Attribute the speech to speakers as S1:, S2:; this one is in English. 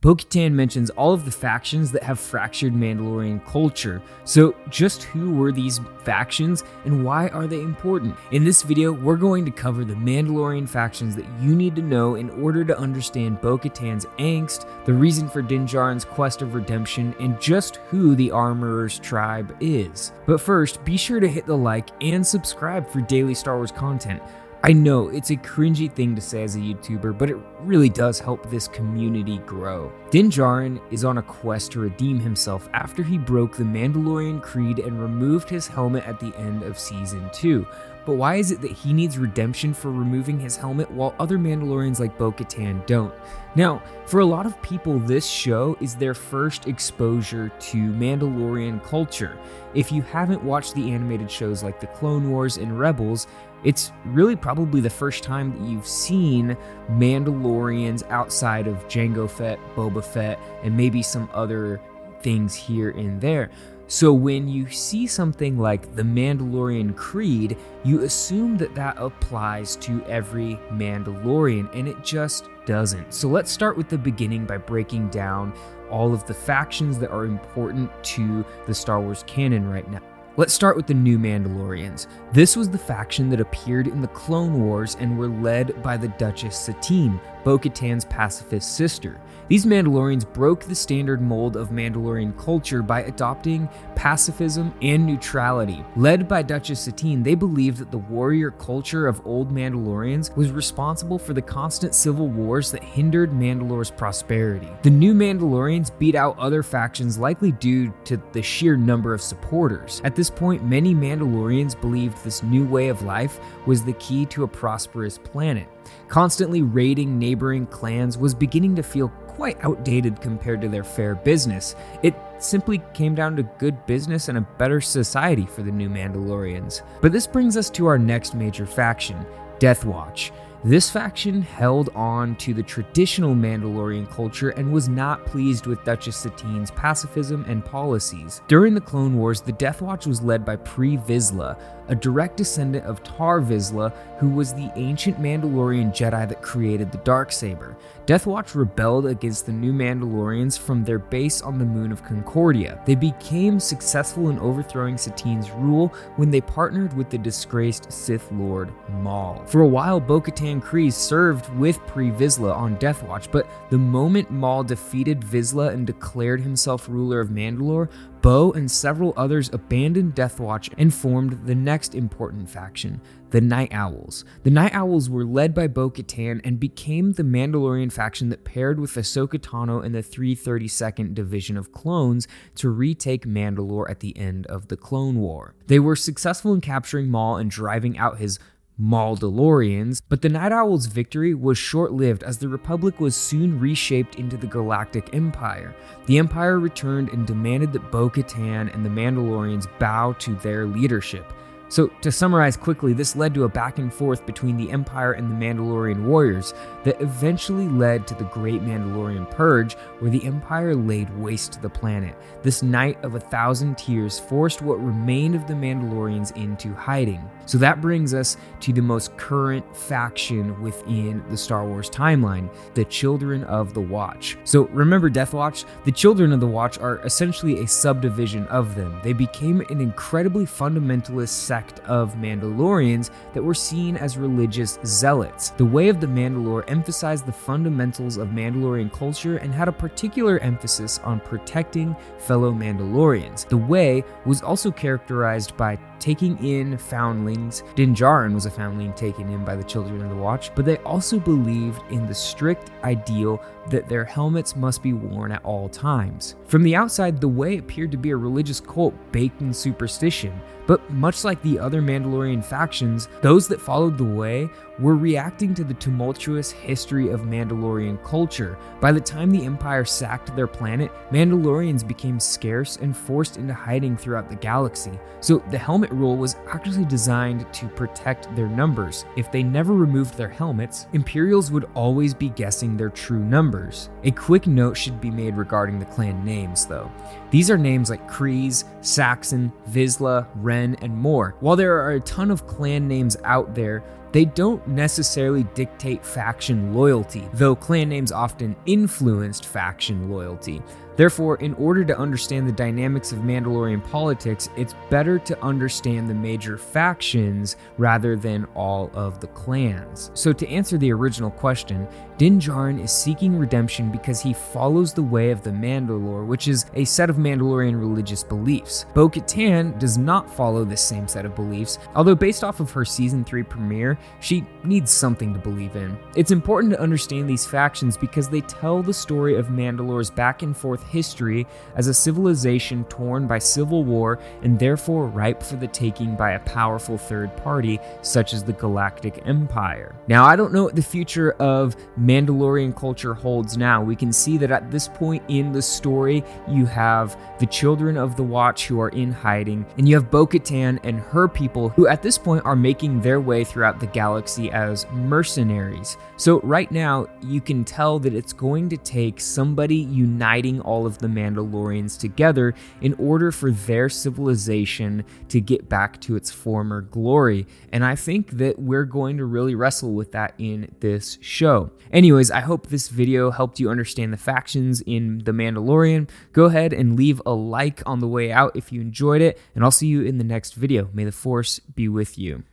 S1: Bo-Katan mentions all of the factions that have fractured Mandalorian culture. So just who were these factions and why are they important? In this video, we're going to cover the Mandalorian factions that you need to know in order to understand Bo-Katan's angst, the reason for Din Djarin's quest of redemption, and just who the Armorer's tribe is. But first, be sure to hit the like and subscribe for daily Star Wars content. I know it's a cringy thing to say as a YouTuber, but it really does help this community grow. Din Djarin is on a quest to redeem himself after he broke the Mandalorian Creed and removed his helmet at the end of Season 2. But why is it that he needs redemption for removing his helmet while other Mandalorians like Bo-Katan don't? Now, for a lot of people, this show is their first exposure to Mandalorian culture. If you haven't watched the animated shows like The Clone Wars and Rebels, it's really probably the first time that you've seen Mandalorians outside of Jango Fett, Boba Fett, and maybe some other things here and there. So when you see something like the Mandalorian Creed, you assume that that applies to every Mandalorian, and it just doesn't. So let's start with the beginning by breaking down all of the factions that are important to the Star Wars canon right now. Let's start with the New Mandalorians. This was the faction that appeared in the Clone Wars and were led by the Duchess Satine, Bo-Katan's pacifist sister. These Mandalorians broke the standard mold of Mandalorian culture by adopting pacifism and neutrality. Led by Duchess Satine, they believed that the warrior culture of old Mandalorians was responsible for the constant civil wars that hindered Mandalore's prosperity. The New Mandalorians beat out other factions likely due to the sheer number of supporters. At this point, many Mandalorians believed this new way of life was the key to a prosperous planet. Constantly raiding neighboring clans was beginning to feel quite outdated compared to their fair business. It simply came down to good business and a better society for the New Mandalorians. But this brings us to our next major faction, Death Watch. This faction held on to the traditional Mandalorian culture and was not pleased with Duchess Satine's pacifism and policies. During the Clone Wars, the Death Watch was led by Pre Vizsla, a direct descendant of Tar Vizsla, who was the ancient Mandalorian Jedi that created the Darksaber. Death Watch rebelled against the New Mandalorians from their base on the moon of Concordia. They became successful in overthrowing Satine's rule when they partnered with the disgraced Sith Lord Maul. For a while, Bo-Katan Kryze served with Pre Vizsla on Death Watch, but the moment Maul defeated Vizsla and declared himself ruler of Mandalore, Bo and several others abandoned Death Watch and formed the next important faction, the Night Owls. The Night Owls were led by Bo-Katan and became the Mandalorian faction that paired with Ahsoka Tano and the 332nd Division of Clones to retake Mandalore at the end of the Clone War. They were successful in capturing Maul and driving out his Mandalorians, but the Night Owls' victory was short-lived as the Republic was soon reshaped into the Galactic Empire. The Empire returned and demanded that Bo-Katan and the Mandalorians bow to their leadership. So, to summarize quickly, this led to a back and forth between the Empire and the Mandalorian warriors that eventually led to the Great Mandalorian Purge, where the Empire laid waste to the planet. This Night of 1,000 Tears forced what remained of the Mandalorians into hiding. So that brings us to the most current faction within the Star Wars timeline, the Children of the Watch. So remember Death Watch? The Children of the Watch are essentially a subdivision of them. They became an incredibly fundamentalist sect of Mandalorians that were seen as religious zealots. The Way of the Mandalore emphasized the fundamentals of Mandalorian culture and had a particular emphasis on protecting fellow Mandalorians. The Way was also characterized by taking in foundlings. Din Djarin was a foundling taken in by the Children of the Watch, but they also believed in the strict ideal that their helmets must be worn at all times. From the outside, the Way appeared to be a religious cult baked in superstition, but much like the other Mandalorian factions, those that followed the Way were reacting to the tumultuous history of Mandalorian culture. By the time the Empire sacked their planet, Mandalorians became scarce and forced into hiding throughout the galaxy. So the helmet rule was actually designed to protect their numbers. If they never removed their helmets, Imperials would always be guessing their true numbers. A quick note should be made regarding the clan names though. These are names like Kryze, Saxon, Vizsla, Ren, and more. While there are a ton of clan names out there, They don't necessarily dictate faction loyalty, though clan names often influenced faction loyalty. Therefore, in order to understand the dynamics of Mandalorian politics, it's better to understand the major factions rather than all of the clans. So to answer the original question, Din Djarin is seeking redemption because he follows the way of the Mandalore, which is a set of Mandalorian religious beliefs. Bo-Katan does not follow this same set of beliefs, although based off of her Season 3 premiere, she needs something to believe in. It's important to understand these factions because they tell the story of Mandalore's back and forth history as a civilization torn by civil war and therefore ripe for the taking by a powerful third party such as the Galactic Empire. Now, I don't know what the future of Mandalorian culture holds now. We can see that at this point in the story, you have the Children of the Watch who are in hiding, and you have Bo-Katan and her people who at this point are making their way throughout the galaxy as mercenaries. So right now, you can tell that it's going to take somebody uniting all of the Mandalorians together in order for their civilization to get back to its former glory. And I think that we're going to really wrestle with that in this show. Anyways, I hope this video helped you understand the factions in The Mandalorian. Go ahead and leave a like on the way out if you enjoyed it, and I'll see you in the next video. May the Force be with you.